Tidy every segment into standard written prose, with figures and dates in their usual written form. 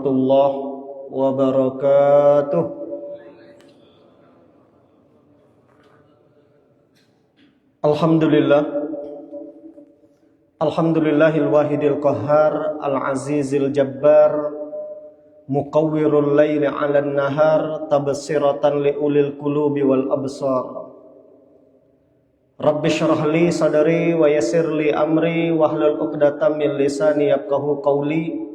warahmatullahi wabarakatuh. Alhamdulillahil wahidil qahhar al-azizil jabbar muqawwirul laili 'alan nahar tabsiratan liulil qulubi wal absar. Rabbi shrah li sadri wa yassir li amri wahlul 'uqdatam min lisani yafqahu qawli.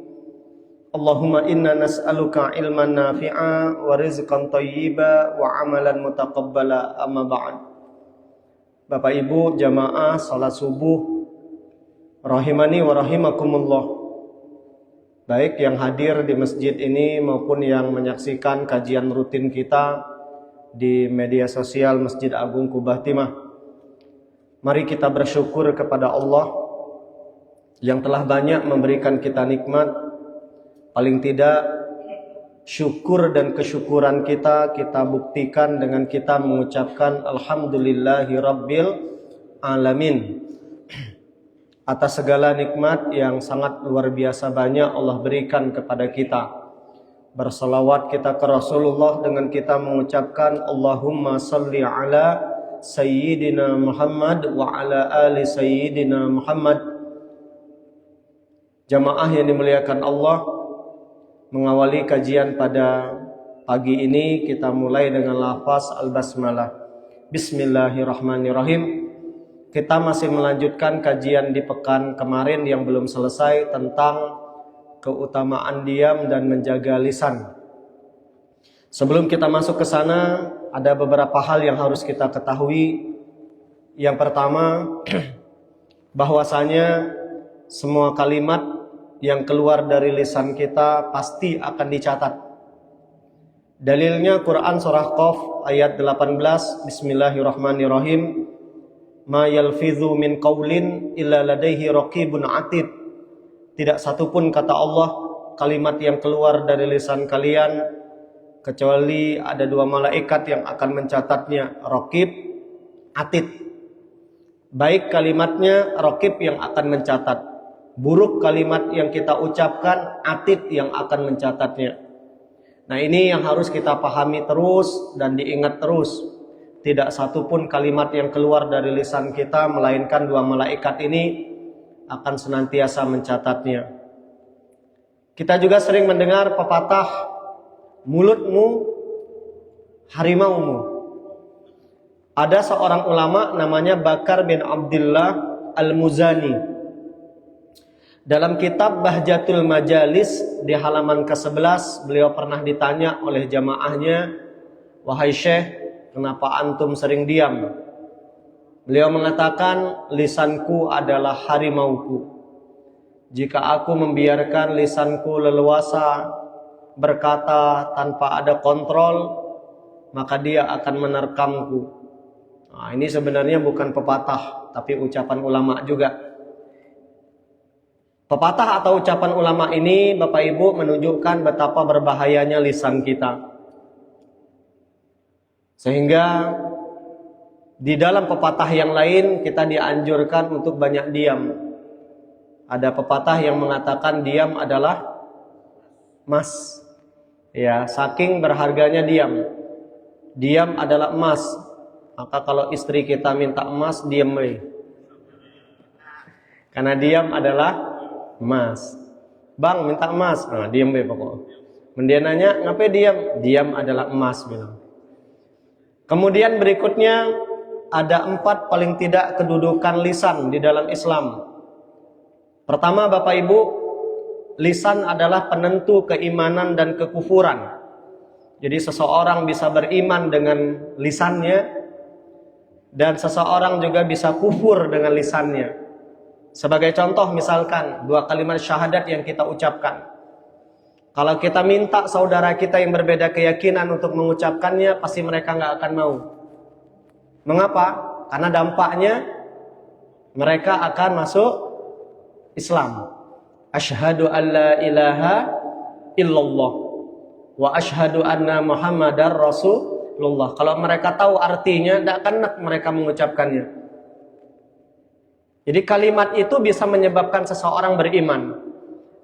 Allahumma inna nas'aluka ilman nafi'a wa rizqan thayyiba wa amalan mutaqabbala, amma ba'd. Bapak Ibu jamaah salat subuh rahimani wa rahimakumullah, baik yang hadir di masjid ini maupun yang menyaksikan kajian rutin kita di media sosial Masjid Agung Kubah Timah. Mari kita bersyukur kepada Allah yang telah banyak memberikan kita nikmat. Paling tidak syukur dan kesyukuran kita buktikan dengan kita mengucapkan alhamdulillahi rabbil alamin atas segala nikmat yang sangat luar biasa banyak Allah berikan kepada kita. Bersalawat kita ke Rasulullah dengan kita mengucapkan Allahumma salli ala Sayyidina Muhammad wa ala ali Sayyidina Muhammad. Jamaah yang dimuliakan Allah, mengawali kajian pada pagi ini kita mulai dengan lafaz al-basmalah. Bismillahirrahmanirrahim. Kita masih melanjutkan kajian di pekan kemarin yang belum selesai tentang keutamaan diam dan menjaga lisan. Sebelum kita masuk ke sana, ada beberapa hal yang harus kita ketahui. Yang pertama, bahwasanya semua kalimat yang keluar dari lisan kita pasti akan dicatat. Dalilnya Quran surah Qaf ayat 18, Bismillahirrahmanirrahim. Ma yalfidhu min qawlin illa ladaihi raqibun atid. Tidak satupun kata Allah kalimat yang keluar dari lisan kalian kecuali ada dua malaikat yang akan mencatatnya, raqib, atid. Baik kalimatnya raqib yang akan mencatat, buruk kalimat yang kita ucapkan, atid yang akan mencatatnya. Nah, ini yang harus kita pahami terus dan diingat terus. Tidak satupun kalimat yang keluar dari lisan kita melainkan dua malaikat ini akan senantiasa mencatatnya. Kita juga sering mendengar pepatah, mulutmu harimaumu. Ada seorang ulama namanya Bakar bin Abdullah Al-Muzani. Dalam kitab Bahjatul Majalis di halaman ke-11, beliau pernah ditanya oleh jamaahnya, "Wahai Syekh, kenapa antum sering diam?" Beliau mengatakan, "Lisanku adalah harimauku. Jika aku membiarkan lisanku leluasa berkata tanpa ada kontrol, maka dia akan menerkamku." Nah, ini sebenarnya bukan pepatah, tapi ucapan ulama juga. Pepatah atau ucapan ulama ini, Bapak Ibu, menunjukkan betapa berbahayanya lisan kita. Sehingga di dalam pepatah yang lain kita dianjurkan untuk banyak diam. Ada pepatah yang mengatakan diam adalah emas. Ya, saking berharganya diam. Diam adalah emas. Maka kalau istri kita minta emas, diam we. Karena diam adalah emas. Bang, minta emas. Nah, diam we pokoknya. Dia nanya, "Ngapain diam?" Diam adalah emas, bilang. Kemudian berikutnya ada 4 paling tidak kedudukan lisan di dalam Islam. Pertama, Bapak Ibu, lisan adalah penentu keimanan dan kekufuran. Jadi seseorang bisa beriman dengan lisannya dan seseorang juga bisa kufur dengan lisannya. Sebagai contoh misalkan 2 kalimat syahadat yang kita ucapkan. Kalau kita minta saudara kita yang berbeda keyakinan untuk mengucapkannya, pasti mereka nggak akan mau. Mengapa? Karena dampaknya mereka akan masuk Islam. Asyhadu an la ilaha illallah wa asyhadu anna Muhammadar Rasulullah. Kalau mereka tahu artinya, tidak akan mereka mengucapkannya. Jadi kalimat itu bisa menyebabkan seseorang beriman.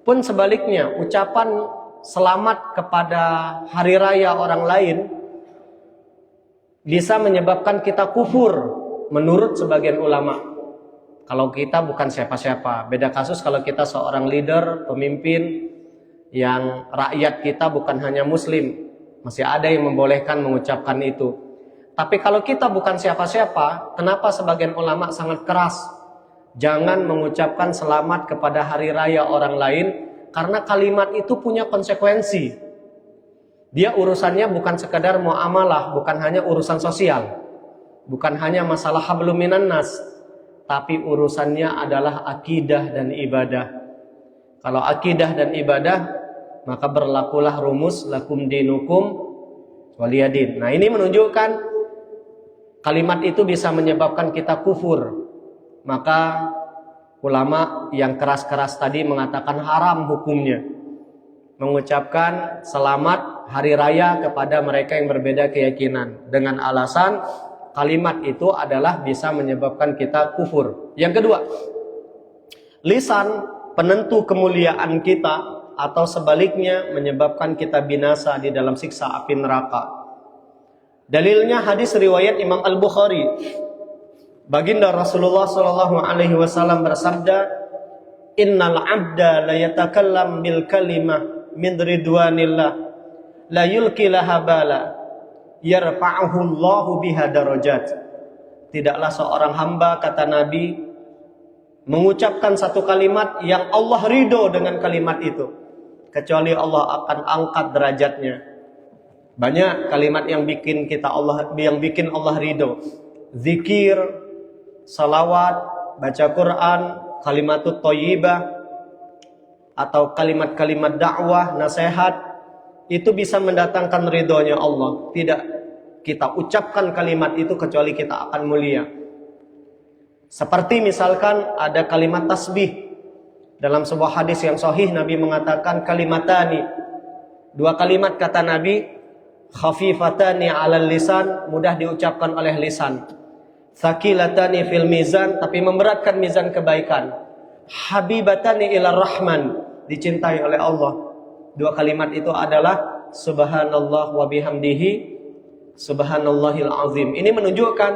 Pun sebaliknya, ucapan selamat kepada hari raya orang lain bisa menyebabkan kita kufur menurut sebagian ulama. Kalau kita bukan siapa-siapa. Beda kasus kalau kita seorang leader, pemimpin yang rakyat kita bukan hanya muslim. Masih ada yang membolehkan mengucapkan itu. Tapi kalau kita bukan siapa-siapa, kenapa sebagian ulama sangat keras? Jangan mengucapkan selamat kepada hari raya orang lain, karena kalimat itu punya konsekuensi. Dia urusannya bukan sekadar muamalah, bukan hanya urusan sosial, bukan hanya masalah hablum minan nas, tapi urusannya adalah akidah dan ibadah. Kalau akidah dan ibadah, maka berlakulah rumus lakum dinukum waliyadin. Nah, ini menunjukkan kalimat itu bisa menyebabkan kita kufur. Maka ulama yang keras-keras tadi mengatakan haram hukumnya mengucapkan selamat hari raya kepada mereka yang berbeda keyakinan, dengan alasan kalimat itu adalah bisa menyebabkan kita kufur. Yang kedua, lisan penentu kemuliaan kita, atau sebaliknya menyebabkan kita binasa di dalam siksa api neraka. Dalilnya hadis riwayat Imam Al-Bukhari. Baginda Rasulullah sallallahu alaihi wasallam bersabda, "Innal 'abda la yatakallam bil kalimah min ridwanillah la yulqi laha bala yarfa'uhu Allahu biha darajat." Tidaklah seorang hamba, kata Nabi, mengucapkan satu kalimat yang Allah ridho dengan kalimat itu, kecuali Allah akan angkat derajatnya. Banyak kalimat yang bikin Allah ridho. Zikir, salawat, baca Quran, kalimatut thayyibah, atau kalimat-kalimat dakwah, nasihat, itu bisa mendatangkan ridhonya Allah. Tidak kita ucapkan kalimat itu kecuali kita akan mulia. Seperti misalkan ada kalimat tasbih. Dalam sebuah hadis yang sahih, Nabi mengatakan kalimatani. Dua kalimat, kata Nabi, khafifatani 'alal lisan, mudah diucapkan oleh lisan. Tsaqilatani fil mizan, tapi memberatkan mizan kebaikan. Habibatani ilar rahman, dicintai oleh Allah. Dua kalimat itu adalah subhanallah wa bihamdihi subhanallahil azim. Ini menunjukkan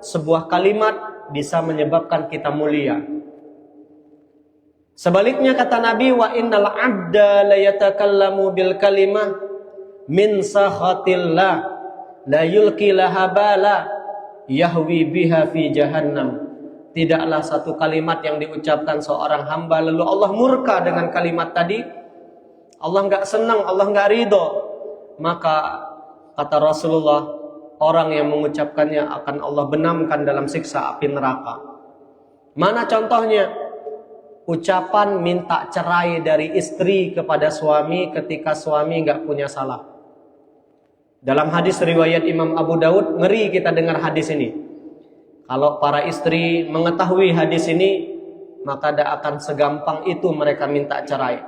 sebuah kalimat bisa menyebabkan kita mulia. Sebaliknya kata Nabi, wa innal 'abda la yatakallamu bil kalimah min sakhatillah la yulqi laha bala yahwi biha fi jahannam. Tidaklah satu kalimat yang diucapkan seorang hamba lalu Allah murka dengan kalimat tadi, Allah enggak senang, Allah enggak ridho, maka kata Rasulullah, orang yang mengucapkannya akan Allah benamkan dalam siksa api neraka. Mana contohnya? Ucapan minta cerai dari istri kepada suami ketika suami enggak punya salah. Dalam hadis riwayat Imam Abu Daud, ngeri kita dengar hadis ini. Kalau para istri mengetahui hadis ini, maka tidak akan segampang itu mereka minta cerai.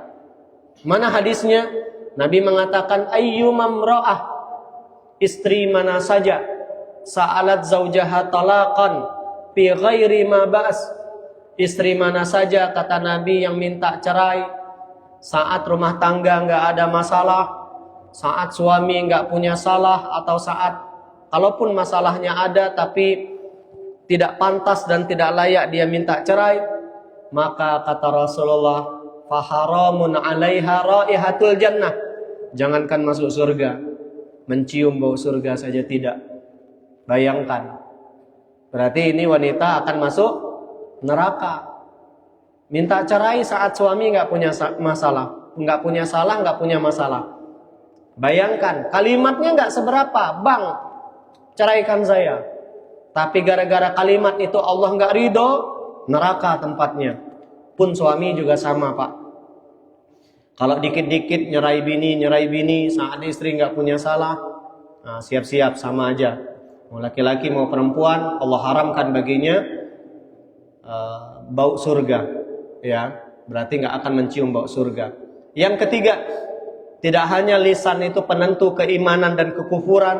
Mana hadisnya? Nabi mengatakan, ayyumam ra'ah, istri mana saja, sa'alat zaujaha talaqan fi ghairi ma ba's. Istri mana saja, kata Nabi, yang minta cerai saat rumah tangga enggak ada masalah, saat suami enggak punya salah, atau saat kalaupun masalahnya ada tapi tidak pantas dan tidak layak dia minta cerai, maka kata Rasulullah, faharamun 'alaiha raihatul jannah. Jangankan masuk surga, mencium bau surga saja tidak. Bayangkan. Berarti ini wanita akan masuk neraka. Minta cerai saat suami enggak punya masalah, enggak punya salah, enggak punya masalah. Bayangkan, kalimatnya enggak seberapa, "Bang, ceraikan saya." Tapi gara-gara kalimat itu Allah enggak ridho, neraka tempatnya. Pun suami juga sama, Pak. Kalau dikit-dikit nyerai bini, saat istri enggak punya salah, nah, siap-siap sama aja. Mau laki-laki mau perempuan, Allah haramkan baginya bau surga, ya, berarti nggak akan mencium bau surga. Yang ketiga, tidak hanya lisan itu penentu keimanan dan kekufuran,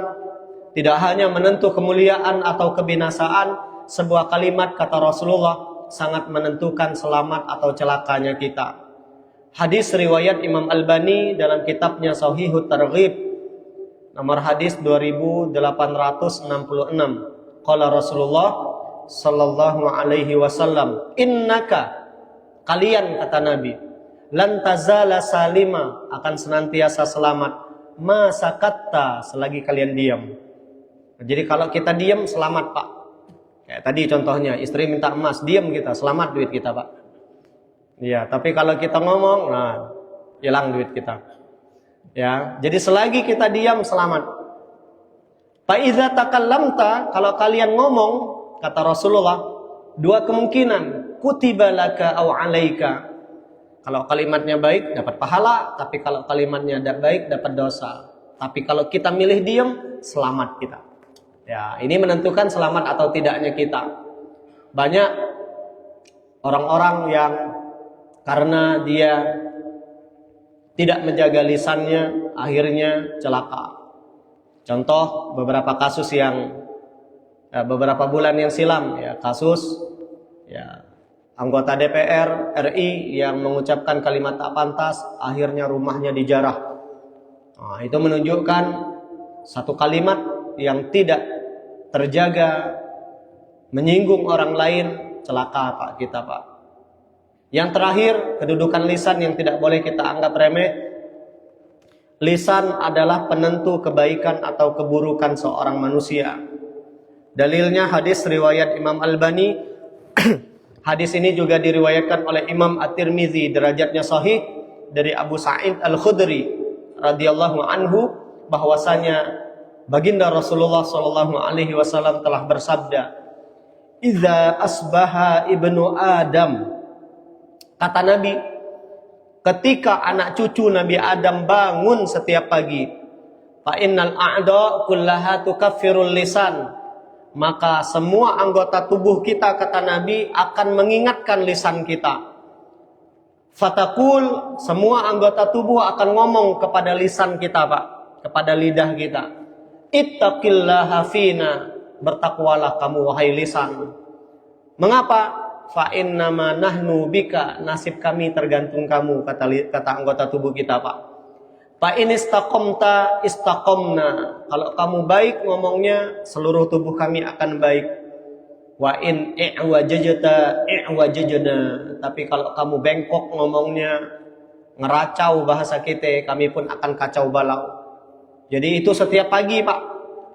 tidak hanya menentu kemuliaan atau kebinasaan, sebuah kalimat, kata Rasulullah, sangat menentukan selamat atau celakanya kita. Hadis riwayat Imam Albani dalam kitabnya Shahihut Targhib, nomor hadis 2866. Qala Rasulullah sallallahu alaihi wasallam, innaka, kalian, kata Nabi, lan tazala salima, akan senantiasa selamat, ma sakatta, selagi kalian diam. Jadi kalau kita diam selamat, Pak. Kayak tadi contohnya, istri minta emas, diam kita, selamat duit kita, Pak. Ya, tapi kalau kita ngomong, nah, hilang duit kita. Ya, jadi selagi kita diam selamat. Fa idza takallamta, kalau kalian ngomong, kata Rasulullah, dua kemungkinan, kutiba laka aw alaika. Kalau kalimatnya baik dapat pahala, tapi kalau kalimatnya tidak baik dapat dosa. Tapi kalau kita milih diam, selamat kita. Ya, ini menentukan selamat atau tidaknya kita. Banyak orang-orang yang karena dia tidak menjaga lisannya, akhirnya celaka. Contoh beberapa kasus yang beberapa bulan yang silam, ya, kasus ya, anggota DPR RI yang mengucapkan kalimat tak pantas, akhirnya rumahnya dijarah. Nah, itu menunjukkan satu kalimat yang tidak terjaga, menyinggung orang lain, celaka Pak kita, Pak. Yang terakhir, kedudukan lisan yang tidak boleh kita anggap remeh. Lisan adalah penentu kebaikan atau keburukan seorang manusia. Dalilnya hadis riwayat Imam Albani. Hadis ini juga diriwayatkan oleh Imam At-Tirmizi, derajatnya sahih, dari Abu Sa'id Al-Khudri radhiyallahu anhu, bahwasanya baginda Rasulullah sallallahu alaihi wasallam telah bersabda, "Idza asbaha ibnu Adam," kata Nabi, ketika anak cucu Nabi Adam bangun setiap pagi, fa innal a'da kullaha tukaffirul lisan, maka semua anggota tubuh kita, kata Nabi, akan mengingatkan lisan kita. Fatakul, semua anggota tubuh akan ngomong kepada lisan kita, Pak, kepada lidah kita, ittaqillaha fina, bertakwalah kamu wahai lisan. Mengapa? Fa innama nahnu bika, nasib kami tergantung kamu, kata anggota tubuh kita, Pak. Fa in istaqamta istaqamna, kalau kamu baik ngomongnya, seluruh tubuh kami akan baik. Wa in i'wajajta i'wajajna, tapi kalau kamu bengkok ngomongnya, ngeracau bahasa kita, kami pun akan kacau balau. Jadi itu setiap pagi, Pak.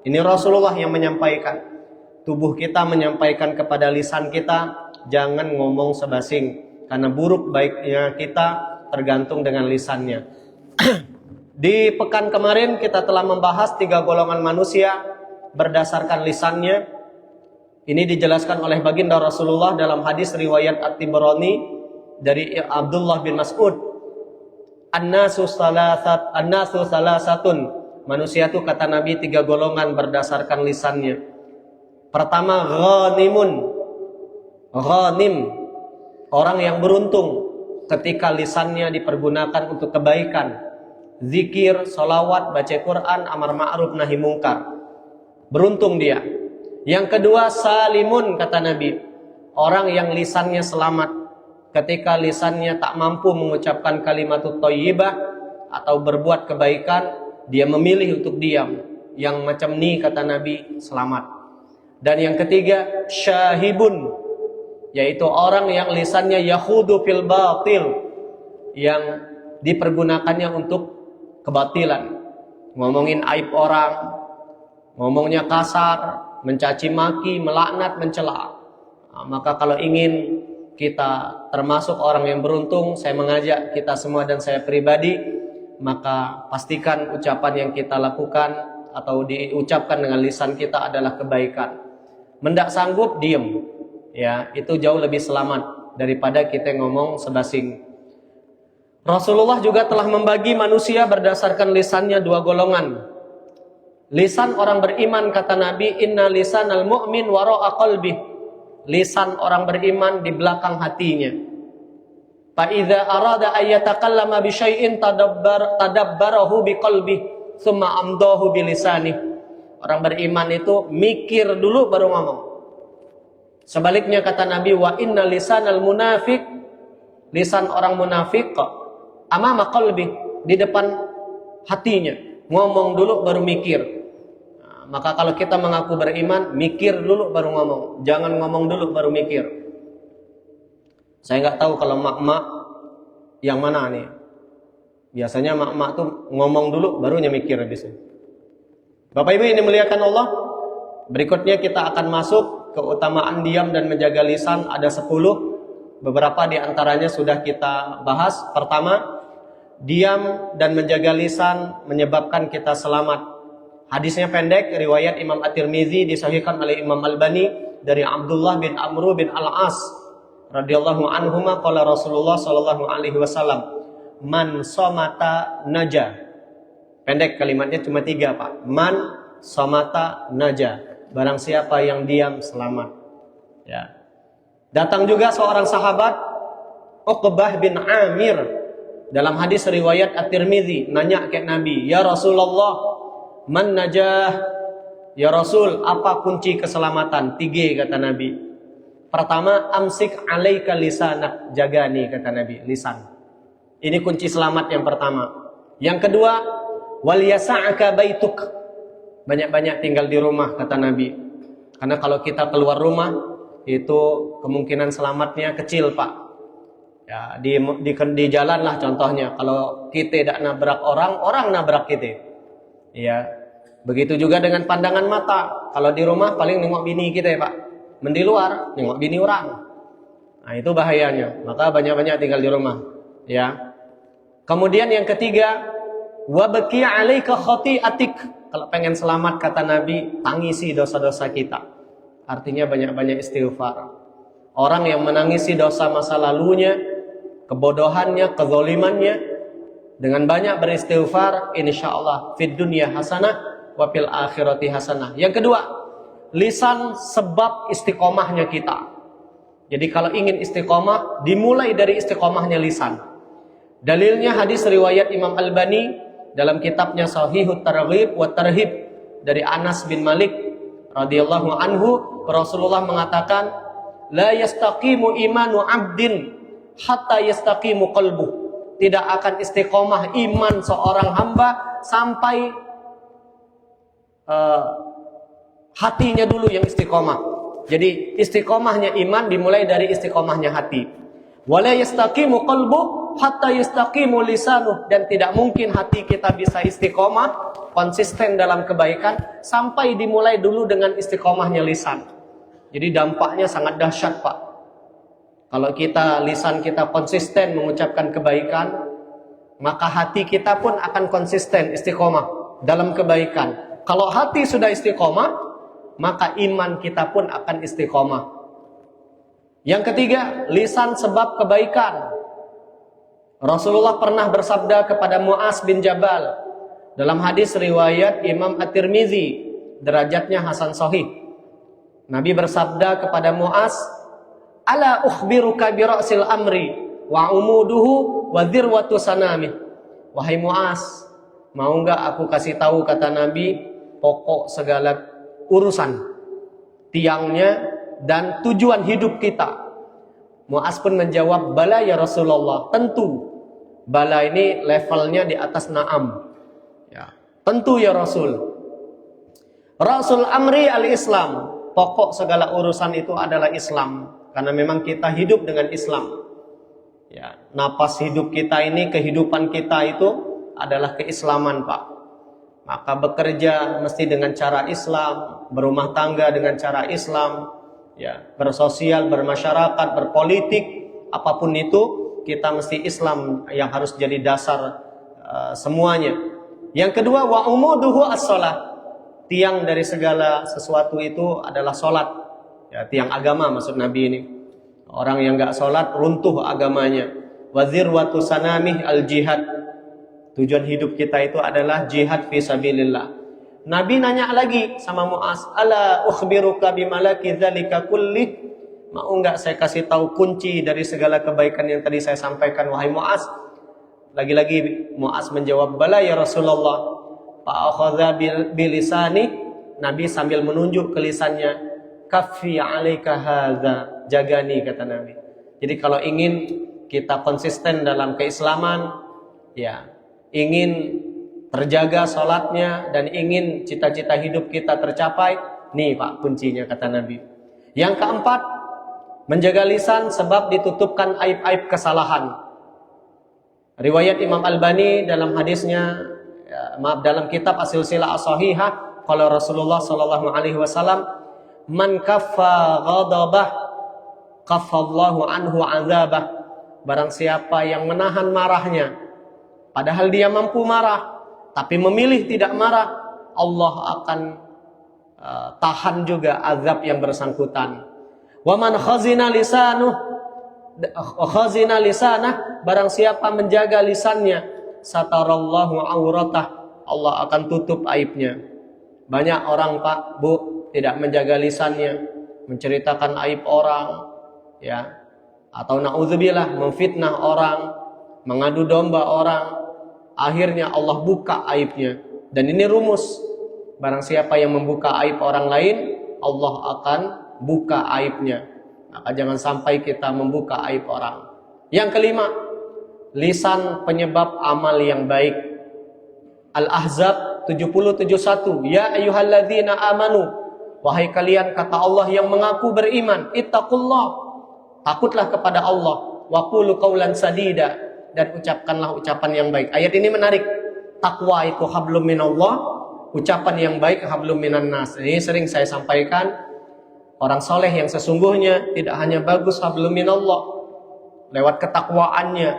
Ini Rasulullah yang menyampaikan. Tubuh kita menyampaikan kepada lisan kita, jangan ngomong sebasing, karena buruk baiknya kita tergantung dengan lisannya. Di pekan kemarin kita telah membahas 3 golongan manusia berdasarkan lisannya. Ini dijelaskan oleh baginda Rasulullah dalam hadis riwayat At-Tibrani dari Abdullah bin Mas'ud. An-nasu salasatun. Manusia itu, kata Nabi, 3 golongan berdasarkan lisannya. Pertama, ghanim, orang yang beruntung ketika lisannya dipergunakan untuk kebaikan, zikir, salawat, baca Quran, amar ma'ruf nahi mungkar. Beruntung dia. Yang kedua, salimun, kata Nabi, orang yang lisannya selamat ketika lisannya tak mampu mengucapkan kalimatut thayyibah atau berbuat kebaikan, dia memilih untuk diam. Yang macam ni, kata Nabi, selamat. Dan yang ketiga, syahibun, yaitu orang yang lisannya yahudu fil batil, yang dipergunakannya untuk kebatilan, ngomongin aib orang, ngomongnya kasar, mencaci maki, melaknat, mencela. Nah, maka kalau ingin kita termasuk orang yang beruntung, saya mengajak kita semua dan saya pribadi, maka pastikan ucapan yang kita lakukan atau diucapkan dengan lisan kita adalah kebaikan. Mendak sanggup, diem. Ya, itu jauh lebih selamat daripada kita ngomong sebasing. Rasulullah juga telah membagi manusia berdasarkan lisannya 2 golongan. Lisan orang beriman, kata Nabi, inna lisanal mu'min wara'a qalbih. Lisan orang beriman di belakang hatinya. Fa idza arada ay yatakallama bi syai'in tadabbarahu bi qalbih, tsumma amdahu bi lisanih. Orang beriman itu mikir dulu baru ngomong. Sebaliknya, kata Nabi, wa inna lisanal munafiq, lisan orang munafik amama qalbi, di depan hatinya. Ngomong dulu baru mikir. Nah, maka kalau kita mengaku beriman, mikir dulu baru ngomong. Jangan ngomong dulu baru mikir. Saya nggak tahu kalau mak-mak yang mana nih. Biasanya mak-mak tuh ngomong dulu barunya mikir habis itu. Bapak Ibu yang dimuliakan Allah, berikutnya kita akan masuk keutamaan diam dan menjaga lisan. Ada 10. Beberapa di antaranya sudah kita bahas. Pertama, diam dan menjaga lisan menyebabkan kita selamat. Hadisnya pendek, riwayat Imam At-Tirmizi, disahihkan oleh Imam Albani dari Abdullah bin Amr bin Al-As radhiyallahu anhuma, qala Rasulullah sallallahu alaihi wasallam, man somata naja. Pendek kalimatnya cuma 3, Pak. Man somata naja. Barang siapa yang diam selamat. Ya. Datang juga seorang sahabat Uqbah bin Amir dalam hadis riwayat At-Tirmizi, nanya ke Nabi, "Ya Rasulullah, man najah?" Ya Rasul, apa kunci keselamatan? 3 kata Nabi. Pertama, amsik alaika lisanak, jaga nih kata Nabi, lisan. Ini kunci selamat yang pertama. Yang kedua, wal yasa'aka baituk. Banyak-banyak tinggal di rumah kata Nabi. Karena kalau kita keluar rumah, itu kemungkinan selamatnya kecil, Pak. Ya, di jalan lah contohnya. Kalau kita tidak nabrak orang, orang nabrak kita. Ya, begitu juga dengan pandangan mata. Kalau di rumah paling nengok bini kita ya Pak. Di luar nengok bini orang. Nah itu bahayanya. Maka banyak-banyak tinggal di rumah. Ya. Kemudian yang ketiga, wabki alaika khati'atik. Kalau pengen selamat kata Nabi, tangisi dosa-dosa kita. Artinya banyak-banyak istighfar. Orang yang menangisi dosa masa lalunya, kebodohannya, kezalimannya, dengan banyak beristighfar, insyaallah fid dunya hasanah wa fil akhirati hasanah. Yang kedua, lisan sebab istiqomahnya kita. Jadi kalau ingin istiqomah, dimulai dari istiqomahnya lisan. Dalilnya hadis riwayat Imam Albani dalam kitabnya Sahihut Targhib wa Tarhib dari Anas bin Malik radhiyallahu anhu, Rasulullah mengatakan, la yastaqimu imanu 'abdin hatta yastaqimu qalbu. Tidak akan istiqomah iman seorang hamba sampai hatinya dulu yang istiqomah. Jadi istiqomahnya iman dimulai dari istiqomahnya hati. Wala yastaqimu qalbu hatta yastaqimu lisanuh. Dan tidak mungkin hati kita bisa istiqomah, konsisten dalam kebaikan, sampai dimulai dulu dengan istiqomahnya lisan. Jadi dampaknya sangat dahsyat, Pak. Kalau lisan kita konsisten mengucapkan kebaikan, maka hati kita pun akan konsisten istiqomah dalam kebaikan. Kalau hati sudah istiqomah, maka iman kita pun akan istiqomah. Yang ketiga, lisan sebab kebaikan. Rasulullah pernah bersabda kepada Mu'az bin Jabal dalam hadis riwayat Imam At-Tirmizi, derajatnya hasan sahih. Nabi bersabda kepada Mu'az, ala ukhbiruka bi ra'sil amri wa umuduhu wa dzirwatu sanamih. Wahai Mu'az, mau enggak aku kasih tahu kata Nabi pokok segala urusan, tiangnya dan tujuan hidup kita. Mu'az pun menjawab, bala ya Rasulullah, tentu. Bala ini levelnya di atas na'am. Ya, tentu ya Rasul. Rasul amri al-Islam, pokok segala urusan itu adalah Islam. Karena memang kita hidup dengan Islam. Ya, napas hidup kita ini, kehidupan kita itu adalah keislaman, Pak. Maka bekerja mesti dengan cara Islam, berumah tangga dengan cara Islam, ya, bersosial, bermasyarakat, berpolitik, apapun itu kita mesti Islam yang harus jadi dasar semuanya. Yang kedua, wa umuduhu as-shalah. Tiang dari segala sesuatu itu adalah salat. Ya, tiang agama maksud Nabi ini. Orang yang enggak salat runtuh agamanya. Wa dzirwatu sanamih al-jihad. Tujuan hidup kita itu adalah jihad fi sabilillah. Nabi nanya lagi sama Mu'az, ala ukhbiruka bimalaki dzalika kulli? Mau enggak saya kasih tahu kunci dari segala kebaikan yang tadi saya sampaikan wahai Mu'az? Lagi-lagi Mu'az menjawab, bala ya Rasulullah. Fa akhadha bilisani, Nabi sambil menunjuk ke lisannya, kaffi 'alaika hadza, jagani kata Nabi. Jadi kalau ingin kita konsisten dalam keislaman, ya, ingin terjaga salatnya dan ingin cita-cita hidup kita tercapai, nih Pak kuncinya kata Nabi. Yang keempat, menjaga lisan sebab ditutupkan aib-aib kesalahan. Riwayat Imam Albani dalam hadisnya, dalam kitab As-Silsilah As-Shahihah, qala Rasulullah sallallahu alaihi wasallam, man kaffa ghadabah kaffallahu anhu azabah. Barang siapa yang menahan marahnya, padahal dia mampu marah, tapi memilih tidak marah, Allah akan tahan juga azab yang bersangkutan. Wa man khazina lisanah, barang siapa menjaga lisannya, satarallahu auratah, Allah akan tutup aibnya. Banyak orang Pak, Bu, tidak menjaga lisannya, menceritakan aib orang, ya, atau na'udzubillah memfitnah orang, mengadu domba orang. Akhirnya Allah buka aibnya. Dan ini rumus, barang siapa yang membuka aib orang lain, Allah akan buka aibnya. Maka jangan sampai kita membuka aib orang. Yang kelima, lisan penyebab amal yang baik. Al-Ahzab 70:71, ya ayyuhalladzina amanu, wahai kalian kata Allah yang mengaku beriman, ittaqullah, takutlah kepada Allah, wa qulu qaulan sadida, dan ucapkanlah ucapan yang baik. Ayat ini menarik. Takwa itu hablum minallah, ucapan yang baik hablum minan nas. Ini sering saya sampaikan, orang soleh yang sesungguhnya tidak hanya bagus hablum minallah lewat ketakwaannya,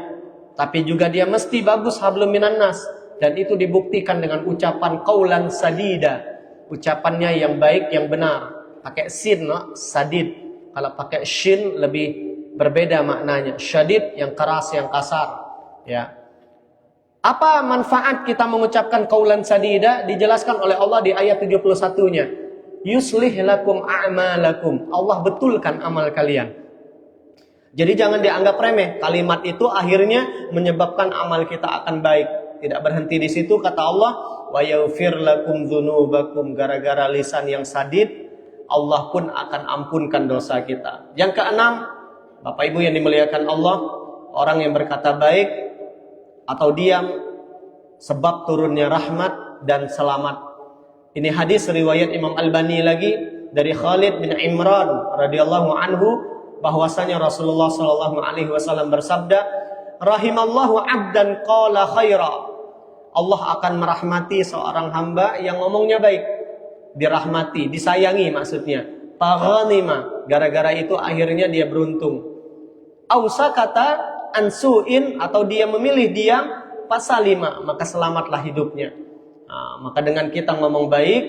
tapi juga dia mesti bagus hablum minan nas. Dan itu dibuktikan dengan ucapan qaulan sadida, ucapannya yang baik, yang benar. Pakai sin, no? Sadid. Kalau pakai shin lebih berbeda maknanya. Syadid yang keras, yang kasar. Ya. Apa manfaat kita mengucapkan qaulan sadida? Dijelaskan oleh Allah di ayat 71-nya. Yuslih lakum a'malakum. Allah betulkan amal kalian. Jadi jangan dianggap remeh. Kalimat itu akhirnya menyebabkan amal kita akan baik. Tidak berhenti di situ, kata Allah, wa yaghfir lakum dzunubakum. Gara-gara lisan yang sadid, Allah pun akan ampunkan dosa kita. Yang keenam, Bapak Ibu yang dimuliakan Allah, orang yang berkata baik atau diam sebab turunnya rahmat dan selamat. Ini hadis riwayat Imam Albani lagi dari Khalid bin Imran radhiyallahu anhu, bahwasanya Rasulullah sallallahu alaihi wasallam bersabda, rahimallahu 'abdan qala khaira. Allah akan merahmati seorang hamba yang ngomongnya baik. Dirahmati, disayangi maksudnya. Faghanima, gara-gara itu akhirnya dia beruntung. Ausa kata ansuin, atau dia memilih diam, fasalima, maka selamatlah hidupnya. Nah, maka dengan kita ngomong baik,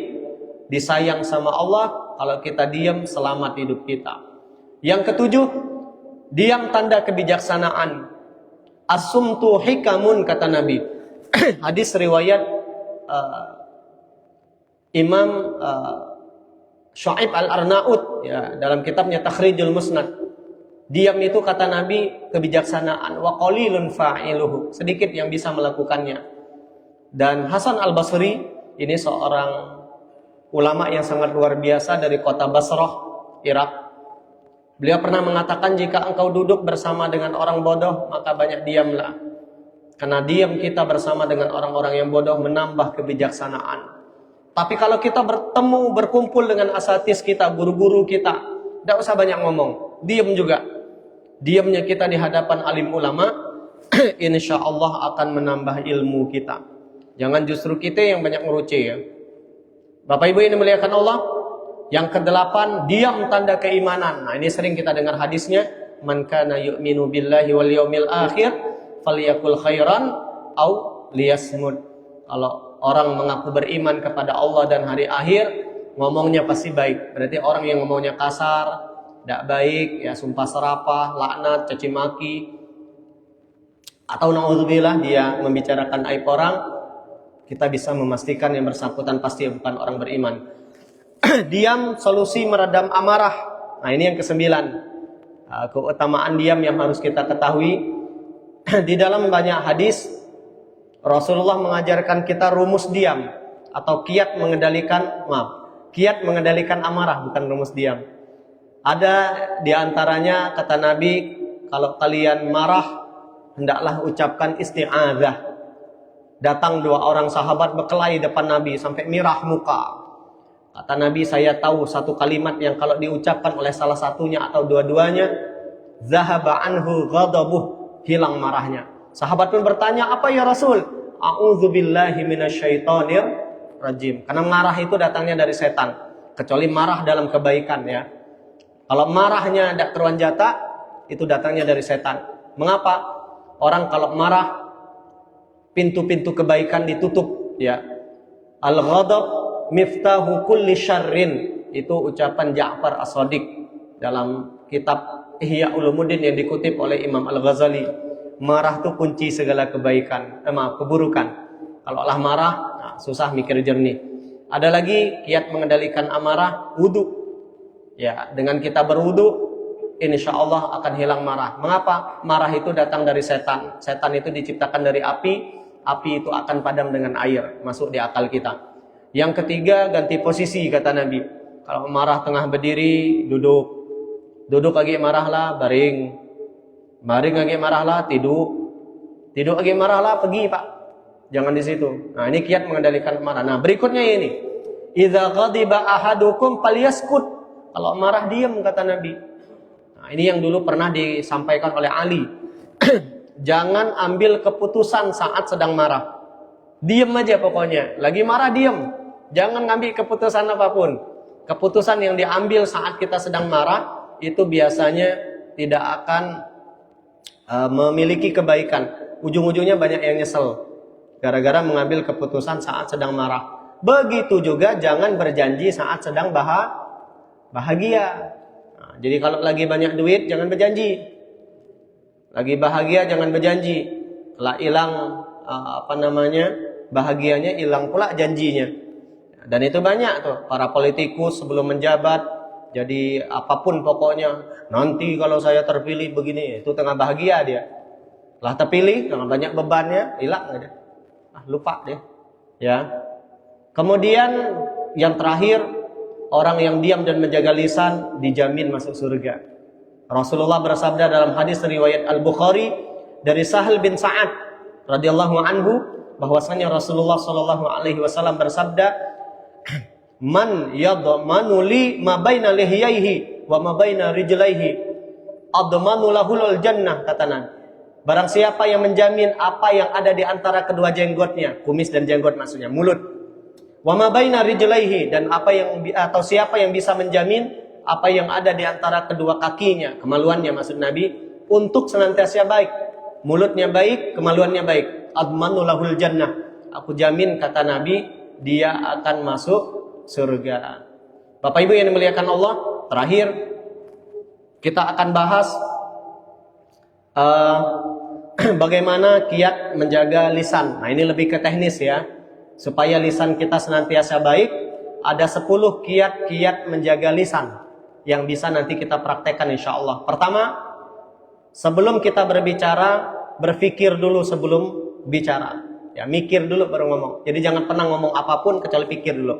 disayang sama Allah. Kalau kita diam, selamat hidup kita. Yang ketujuh, diam tanda kebijaksanaan. As-sumtu hikamun, kata Nabi. Hadis riwayat Imam Shu'aib Al-Arnaud, ya, dalam kitabnya Takhrijul Musnad. Diam itu kata Nabi kebijaksanaan. Wa qalilun fa'iluhu, sedikit yang bisa melakukannya. Dan Hasan Al-Basri, ini seorang ulama yang sangat luar biasa dari kota Basrah, Irak. Beliau pernah mengatakan, jika engkau duduk bersama dengan orang bodoh, maka banyak diamlah. Karena diam kita bersama dengan orang-orang yang bodoh menambah kebijaksanaan. Tapi kalau kita bertemu, berkumpul dengan asatis kita, guru-guru kita, tidak usah banyak ngomong, diam juga. Diamnya kita di hadapan alim ulama, insya Allah akan menambah ilmu kita. Jangan justru kita yang banyak ngeruceh, ya. Bapak Ibu yang dimuliakan Allah. Yang kedelapan, diam tanda keimanan. Nah, ini sering kita dengar hadisnya, man kana yu'minu billahi wal yaumil akhir falyakul khairan au liyasmut. Kalau orang mengaku beriman kepada Allah dan hari akhir, ngomongnya pasti baik. Berarti orang yang ngomongnya kasar, tidak baik, ya, sumpah serapah, laknat, caci maki, atau na'udzubillah dia membicarakan aib orang, kita bisa memastikan yang bersangkutan pasti bukan orang beriman. Diam solusi meredam amarah. Nah, ini yang kesembilan. Keutamaan diam yang harus kita ketahui. Di dalam banyak hadis Rasulullah mengajarkan kita rumus diam atau kiat mengendalikan amarah, bukan rumus diam. Ada di antaranya kata Nabi, kalau kalian marah hendaklah ucapkan isti'adzah. Datang 2 orang sahabat berkelahi depan Nabi sampai merah muka. Kata Nabi, saya tahu satu kalimat yang kalau diucapkan oleh salah satunya atau dua-duanya, zahaba anhu ghadabuh, hilang marahnya. Sahabat pun bertanya, apa ya Rasul? A'udzubillahi minasyaitonir rajim. Karena marah itu datangnya dari setan. Kecuali marah dalam kebaikan ya. Kalau marahnya tidak keruan jata, itu datangnya dari setan. Mengapa? Orang kalau marah, pintu-pintu kebaikan ditutup ya. Al-ghadab miftahu kulli syarrin, itu ucapan Ja'far As-Shadiq dalam kitab Ihya Ulumuddin yang dikutip oleh Imam Al-Ghazali. Marah itu kunci segala kebaikan, keburukan. Kalau Allah marah, nah, susah mikir jernih. Ada lagi kiat mengendalikan amarah, wudu. Ya, dengan kita berwudu, insya Allah akan hilang marah. Mengapa? Marah itu datang dari setan. Setan itu diciptakan dari api. Api itu akan padam dengan air, masuk di akal kita. Yang ketiga, ganti posisi kata Nabi. Kalau marah tengah berdiri, duduk. Duduk lagi marahlah, baring. Baring lagi marahlah, tidur. Tidur lagi marahlah, pergi Pak. Jangan di situ. Nah, ini kiat mengendalikan marah. Nah, berikutnya ini. Idza ghadiba ahadukum falyaskut. Kalau marah diam kata Nabi. Nah, ini yang dulu pernah disampaikan oleh Ali. Jangan ambil keputusan saat sedang marah. Diam aja pokoknya. Lagi marah diam. Jangan ngambil keputusan apapun. Keputusan yang diambil saat kita sedang marah itu biasanya tidak akan memiliki kebaikan. Ujung-ujungnya banyak yang nyesel gara-gara mengambil keputusan saat sedang marah. Begitu juga jangan berjanji saat sedang bahagia. Nah, jadi kalau lagi banyak duit jangan berjanji. Lagi bahagia jangan berjanji. Kalau hilang bahagianya, hilang pula janjinya. Dan itu banyak tuh para politikus sebelum menjabat, jadi apapun pokoknya, nanti kalau saya terpilih begini, itu tengah bahagia dia. Lah terpilih dengan banyak bebannya, hilang aja. Lupa dia. Ya. Kemudian yang terakhir, orang yang diam dan menjaga lisan dijamin masuk surga. Rasulullah bersabda dalam hadis riwayat Al-Bukhari dari Sahal bin Sa'ad radhiyallahu anhu, bahwasanya Rasulullah sallallahu alaihi wasallam bersabda, man yadmanu li ma baina lihiyaihi wa ma baina rijlaihi admanu lahul jannah, kata Nabi. Barang siapa yang menjamin apa yang ada di antara kedua jenggotnya, kumis dan jenggot maksudnya, mulut. Wa ma baina rijlaihi, dan atau siapa yang bisa menjamin apa yang ada di antara kedua kakinya, kemaluannya maksud Nabi, untuk senantiasa baik. Mulutnya baik, kemaluannya baik. Admanu lahul jannah. Aku jamin kata Nabi, dia akan masuk surga. Bapak Ibu yang dimuliakan Allah, terakhir kita akan bahas bagaimana kiat menjaga lisan. Nah, ini lebih ke teknis ya. Supaya lisan kita senantiasa baik, ada 10 kiat-kiat menjaga lisan yang bisa nanti kita praktekkan insya Allah. Pertama, sebelum kita berbicara, berpikir dulu sebelum bicara. Ya, mikir dulu baru ngomong. Jadi jangan pernah ngomong apapun kecuali pikir dulu.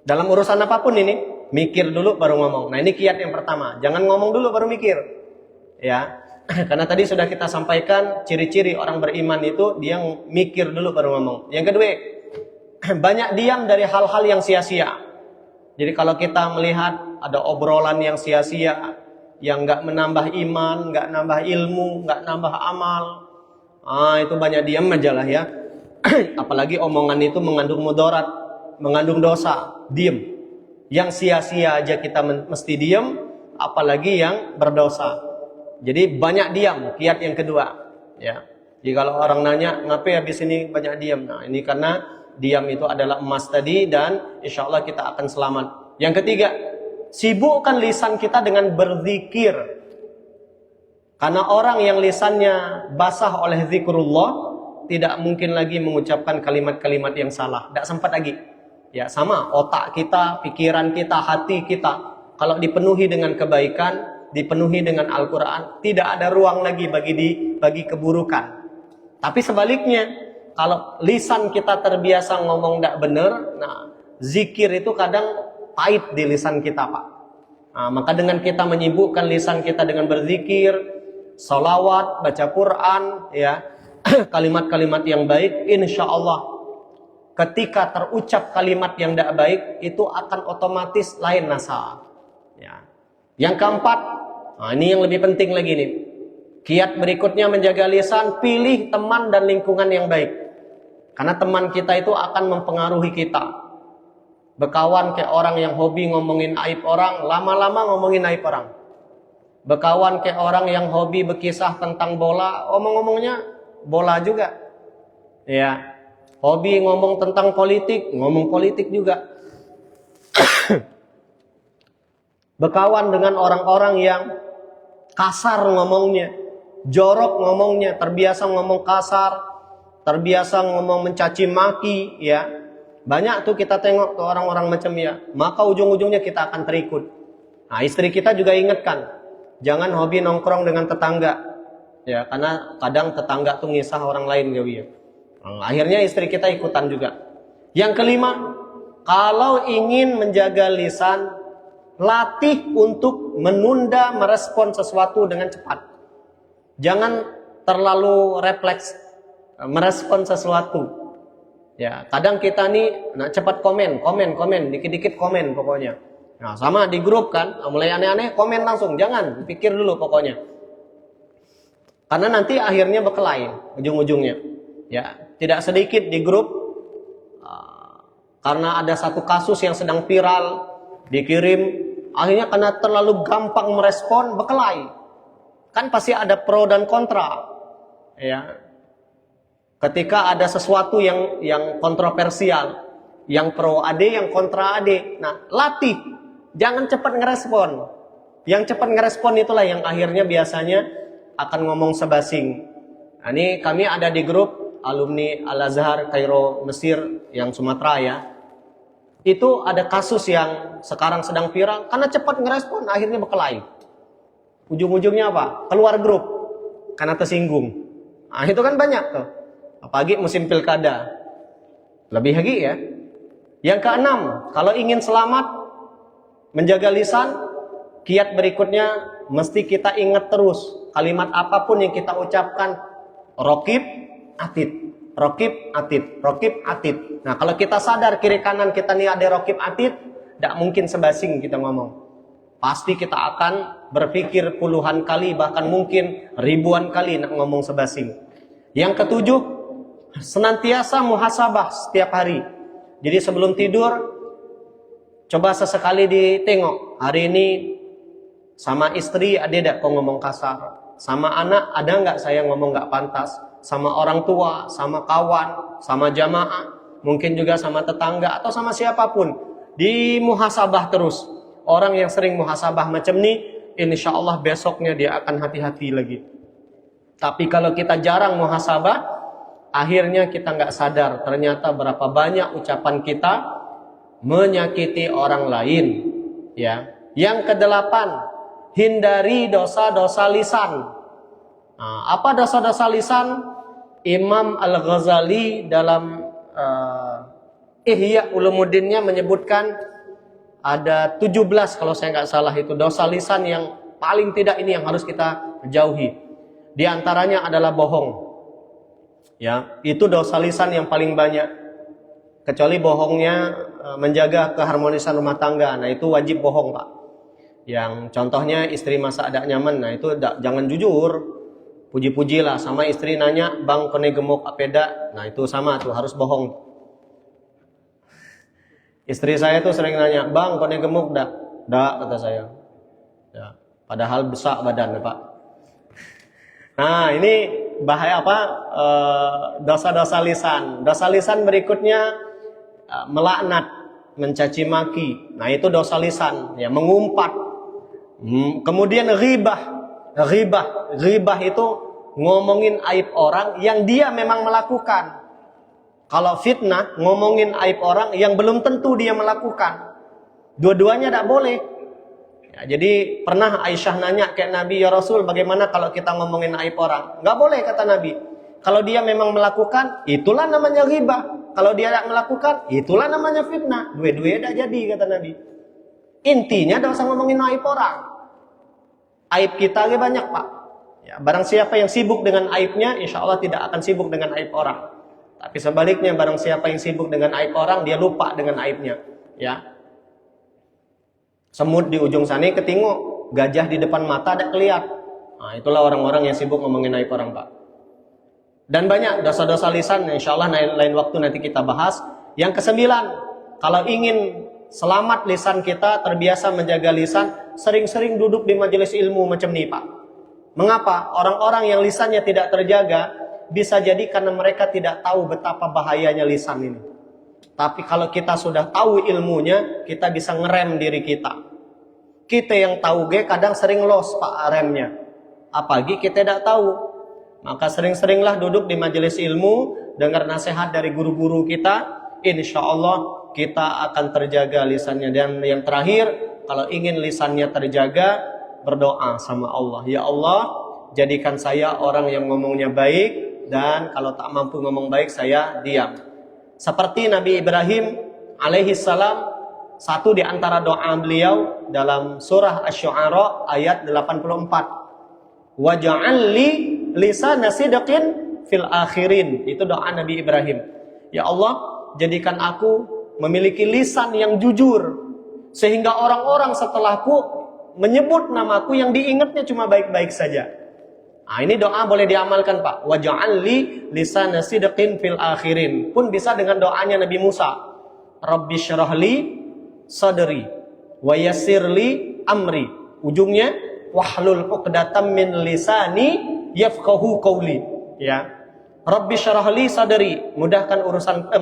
Dalam urusan apapun ini, mikir dulu baru ngomong. Nah, ini kiat yang pertama. Jangan ngomong dulu baru mikir. Ya. Karena tadi sudah kita sampaikan ciri-ciri orang beriman itu dia mikir dulu baru ngomong. Yang kedua, banyak diam dari hal-hal yang sia-sia. Jadi kalau kita melihat ada obrolan yang sia-sia, yang nggak menambah iman, nggak nambah ilmu, nggak nambah amal, itu banyak diam aja lah ya. Apalagi omongan itu mengandung mudarat, mengandung dosa, diam. Yang sia-sia aja kita mesti diam, apalagi yang berdosa. Jadi banyak diam, kiat yang kedua. Ya. Jadi kalau orang nanya, ngapain habis ini banyak diam? Nah, ini karena diam itu adalah emas tadi dan insya Allah kita akan selamat. Yang ketiga, sibukkan lisan kita dengan berzikir. Karena orang yang lisannya basah oleh zikrullah tidak mungkin lagi mengucapkan kalimat-kalimat yang salah. Tidak sempat lagi. Ya sama, otak kita, pikiran kita, hati kita. Kalau dipenuhi dengan kebaikan, dipenuhi dengan Al-Quran, tidak ada ruang lagi bagi keburukan. Tapi sebaliknya, kalau lisan kita terbiasa ngomong tidak benar, nah zikir itu kadang pahit di lisan kita, Pak. Nah, maka dengan kita menyibukkan lisan kita dengan berzikir, salawat, baca Quran, ya, kalimat-kalimat yang baik, insya Allah ketika terucap kalimat yang tidak baik itu akan otomatis lain nasa. Ya. Yang keempat, nah ini yang lebih penting lagi nih. Kiat berikutnya menjaga lisan, pilih teman dan lingkungan yang baik. Karena teman kita itu akan mempengaruhi kita. Berkawan kayak orang yang hobi ngomongin aib orang, lama-lama ngomongin aib orang. Berkawan kayak orang yang hobi berkisah tentang bola, omong-ngomongnya bola juga. Ya. Hobi ngomong tentang politik, ngomong politik juga. Berkawan dengan orang-orang yang kasar ngomongnya, jorok ngomongnya, terbiasa ngomong kasar, terbiasa ngomong mencaci maki, ya. Banyak tuh kita tengok tuh orang-orang macam ya. Maka ujung-ujungnya kita akan terikut. Nah, istri kita juga ingatkan, jangan hobi nongkrong dengan tetangga. Ya, karena kadang tetangga tuh ngisah orang lain ya. Nah, akhirnya istri kita ikutan juga. Yang kelima, kalau ingin menjaga lisan, latih untuk menunda merespon sesuatu dengan cepat. Jangan terlalu refleks merespon sesuatu. Ya, kadang kita nih cepat komen, dikit-dikit komen pokoknya. Nah, sama di grup kan, mulai aneh-aneh komen langsung, jangan pikir dulu pokoknya. Karena nanti akhirnya berkelahi ujung-ujungnya. Ya, tidak sedikit di grup karena ada satu kasus yang sedang viral dikirim, akhirnya karena terlalu gampang merespon berkelahi. Kan pasti ada pro dan kontra. Ya. Ketika ada sesuatu yang kontroversial, yang pro AD, yang kontra AD. Nah, latih, jangan cepat ngerespon. Yang cepat ngerespon itulah yang akhirnya biasanya akan ngomong sebasing. Nah, ini kami ada di grup alumni Al-Azhar Kairo Mesir yang Sumatera ya. Itu ada kasus yang sekarang sedang viral karena cepat ngerespon akhirnya berkelahi. Ujung-ujungnya apa? Keluar grup karena tersinggung. Nah, itu kan banyak tuh. Apalagi musim pilkada. Lebih lagi ya. Yang keenam, kalau ingin selamat menjaga lisan, kiat berikutnya mesti kita ingat terus kalimat apapun yang kita ucapkan, raqib atid, raqib atid, raqib atid. Nah, kalau kita sadar kiri kanan kita nih ada raqib atid, tidak mungkin sebasing kita ngomong. Pasti kita akan berpikir puluhan kali, bahkan mungkin ribuan kali nak ngomong sebasing. Yang ketujuh, senantiasa muhasabah setiap hari. Jadi sebelum tidur, coba sesekali ditengok. Hari ini sama istri ada tidak kau ngomong kasar? Sama anak ada nggak saya ngomong nggak pantas? Sama orang tua, sama kawan, sama jamaah, mungkin juga sama tetangga atau sama siapapun. Di muhasabah terus. Orang yang sering muhasabah macam ini, insya Allah besoknya dia akan hati-hati lagi. Tapi kalau kita jarang muhasabah, akhirnya kita nggak sadar ternyata berapa banyak ucapan kita menyakiti orang lain. Ya. Yang kedelapan, hindari dosa-dosa lisan. Nah, apa dosa-dosa lisan? Imam Al-Ghazali dalam Ihya Ulumuddinnya menyebutkan ada 17 kalau saya nggak salah itu dosa lisan yang paling tidak ini yang harus kita jauhi. Di antaranya adalah bohong. Ya, itu dosa lisan yang paling banyak. Kecuali bohongnya menjaga keharmonisan rumah tangga. Nah, itu wajib bohong, Pak. Yang contohnya istri masak ada nyaman. Nah, itu jangan jujur. Puji-puji lah sama istri nanya, "Bang, kone gemuk apeda?" Nah, itu sama tuh, harus bohong. Istri saya tuh sering nanya, "Bang, kone gemuk dah?" "Dah," kata saya. Ya, padahal besar badan, Pak. Nah, ini bahaya apa? Dosa-dosa lisan. Dosa lisan berikutnya melaknat, mencaci maki. Nah, itu dosa lisan, ya, mengumpat. Kemudian ghibah. Ghibah itu ngomongin aib orang yang dia memang melakukan. Kalau fitnah, ngomongin aib orang yang belum tentu dia melakukan. Dua-duanya tidak boleh. Ya, jadi pernah Aisyah nanya ke Nabi, "Ya Rasul, bagaimana kalau kita ngomongin aib orang?" Nggak boleh, kata Nabi. Kalau dia memang melakukan, itulah namanya ghibah. Kalau dia tidak melakukan, itulah namanya fitnah. Dua-duanya tidak jadi, kata Nabi. Intinya tidak usah ngomongin aib orang. Aib kita banyak, Pak. Ya, barang siapa yang sibuk dengan aibnya, insya Allah tidak akan sibuk dengan aib orang. Tapi sebaliknya, barang siapa yang sibuk dengan aib orang, dia lupa dengan aibnya. Ya, semut di ujung sana ketingok, gajah di depan mata ada keliat. Nah, itulah orang-orang yang sibuk ngomongin aib orang, Pak. Dan banyak dosa-dosa lisan, insya Allah lain waktu nanti kita bahas. Yang kesembilan, kalau ingin selamat lisan kita, terbiasa menjaga lisan, sering-sering duduk di majelis ilmu macam ini, Pak. Mengapa? Orang-orang yang lisannya tidak terjaga, bisa jadi karena mereka tidak tahu betapa bahayanya lisan ini. Tapi kalau kita sudah tahu ilmunya, kita bisa ngerem diri kita. Kita yang tahu kadang sering los, Pak, remnya. Apalagi kita tidak tahu. Maka sering-seringlah duduk di majelis ilmu, dengar nasihat dari guru-guru kita. Insya Allah kita akan terjaga lisannya. Dan yang terakhir, kalau ingin lisannya terjaga, berdoa sama Allah. Ya Allah, jadikan saya orang yang ngomongnya baik. Dan kalau tak mampu ngomong baik, saya diam. Seperti Nabi Ibrahim alaihi salam, satu di antara doa beliau dalam surah Asy-Syu'ara ayat 84. Waj'alli lisana sidqin fil akhirin. Itu doa Nabi Ibrahim. Ya Allah, jadikan aku memiliki lisan yang jujur, sehingga orang-orang setelahku menyebut namaku yang diingatnya cuma baik-baik saja. Nah, ini doa boleh diamalkan, Pak. Waj'alli lisana sidqin fil akhirin. Pun bisa dengan doanya Nabi Musa. Rabbi syrahli sadri wa yassirli amri. Ujungnya wahlul 'uqdatam min lisani yafqahu qawli. Ya. Rabbi syrahli sadri, mudahkan urusan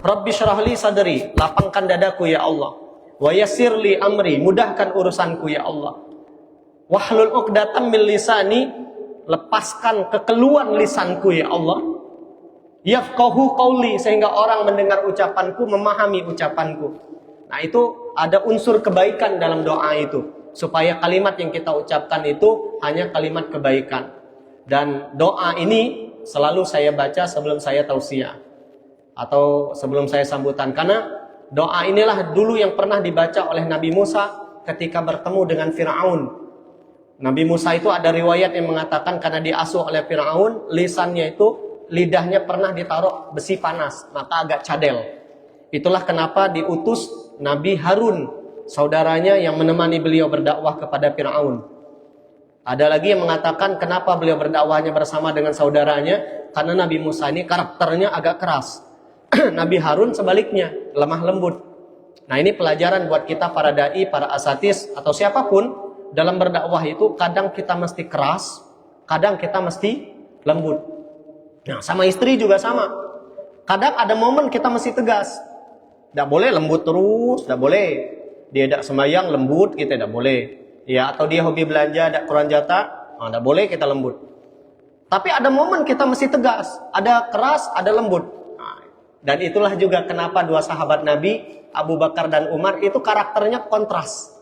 Rabbi syrahli sadri, lapangkan dadaku ya Allah. Wa yassirli amri, mudahkan urusanku ya Allah. Wahlul 'uqdatam min lisani, lepaskan kekeluhan lisanku ya Allah. Yafqahu qawli, sehingga orang mendengar ucapanku, memahami ucapanku. Nah, itu ada unsur kebaikan dalam doa itu, supaya kalimat yang kita ucapkan itu hanya kalimat kebaikan. Dan doa ini selalu saya baca sebelum saya tausiah atau sebelum saya sambutan, karena doa inilah dulu yang pernah dibaca oleh Nabi Musa ketika bertemu dengan Fir'aun. Nabi Musa itu ada riwayat yang mengatakan karena diasuh oleh Fir'aun, lisannya itu, lidahnya pernah ditaruh besi panas, maka agak cadel. Itulah kenapa diutus Nabi Harun, saudaranya yang menemani beliau berdakwah kepada Fir'aun. Ada lagi yang mengatakan kenapa beliau berdakwahnya bersama dengan saudaranya, karena Nabi Musa ini karakternya agak keras. Nabi Harun sebaliknya, lemah lembut. Nah, ini pelajaran buat kita para da'i, para asatis, atau siapapun. Dalam berdakwah itu kadang kita mesti keras, kadang kita mesti lembut. Nah, sama istri juga sama. Kadang ada momen kita mesti tegas. Tidak boleh lembut terus, tidak boleh. Dia tidak sembahyang lembut, kita tidak boleh. Ya, atau dia hobi belanja, tidak Quran jatah, tidak boleh kita lembut. Tapi ada momen kita mesti tegas, ada keras, ada lembut. Nah, dan itulah juga kenapa dua sahabat Nabi, Abu Bakar dan Umar, itu karakternya kontras.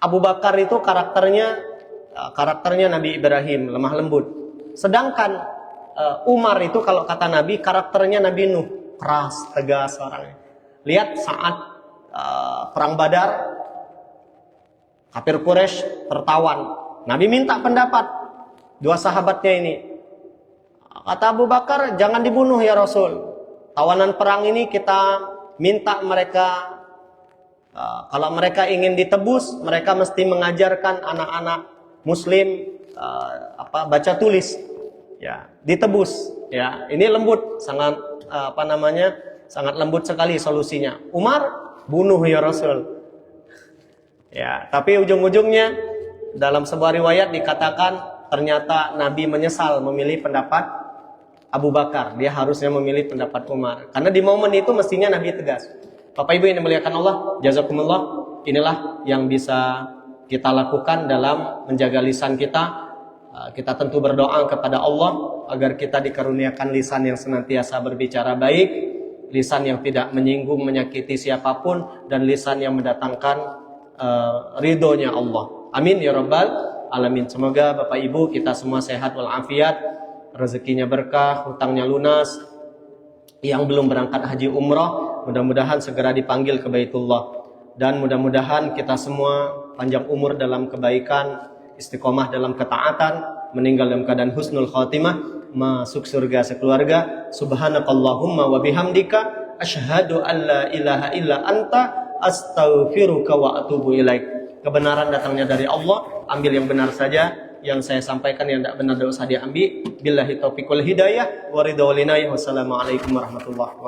Abu Bakar itu karakternya Nabi Ibrahim, lemah lembut. Sedangkan Umar itu kalau kata Nabi, karakternya Nabi Nuh, keras, tegas orangnya. Lihat saat perang Badar, kafir Quraisy tertawan. Nabi minta pendapat dua sahabatnya ini. Kata Abu Bakar, jangan dibunuh ya Rasul. Tawanan perang ini kita minta mereka, kalau mereka ingin ditebus, mereka mesti mengajarkan anak-anak Muslim baca tulis, ya, ditebus. Ya, ini lembut, sangat sangat lembut sekali solusinya. Umar, bunuh ya Rasul. Ya, tapi ujung-ujungnya dalam sebuah riwayat dikatakan ternyata Nabi menyesal memilih pendapat Abu Bakar. Dia harusnya memilih pendapat Umar. Karena di momen itu mestinya Nabi tegas. Bapak Ibu yang dimuliakan Allah, jazakumullah, inilah yang bisa kita lakukan dalam menjaga lisan kita. Kita tentu berdoa kepada Allah agar kita dikaruniakan lisan yang senantiasa berbicara baik, lisan yang tidak menyinggung, menyakiti siapapun, dan lisan yang mendatangkan ridhonya Allah. Amin ya rabbal alamin. Semoga Bapak Ibu kita semua sehat walafiat, rezekinya berkah, hutangnya lunas. Yang belum berangkat haji umrah, mudah-mudahan segera dipanggil ke Baitullah. Dan mudah-mudahan kita semua panjang umur dalam kebaikan, istiqomah dalam ketaatan, meninggal dalam keadaan husnul khatimah, masuk surga sekeluarga. Subhanakallahumma wa bihamdika asyhadu an la ilaha illa anta astaghfiruka wa atubu ilaik. Kebenaran datangnya dari Allah, ambil yang benar saja. Yang saya sampaikan yang tidak benar tidak usah diambil. Billahi taufiq wal hidayah wa ridha wal inayah. Wassalamualaikum warahmatullahi wabarakatuh.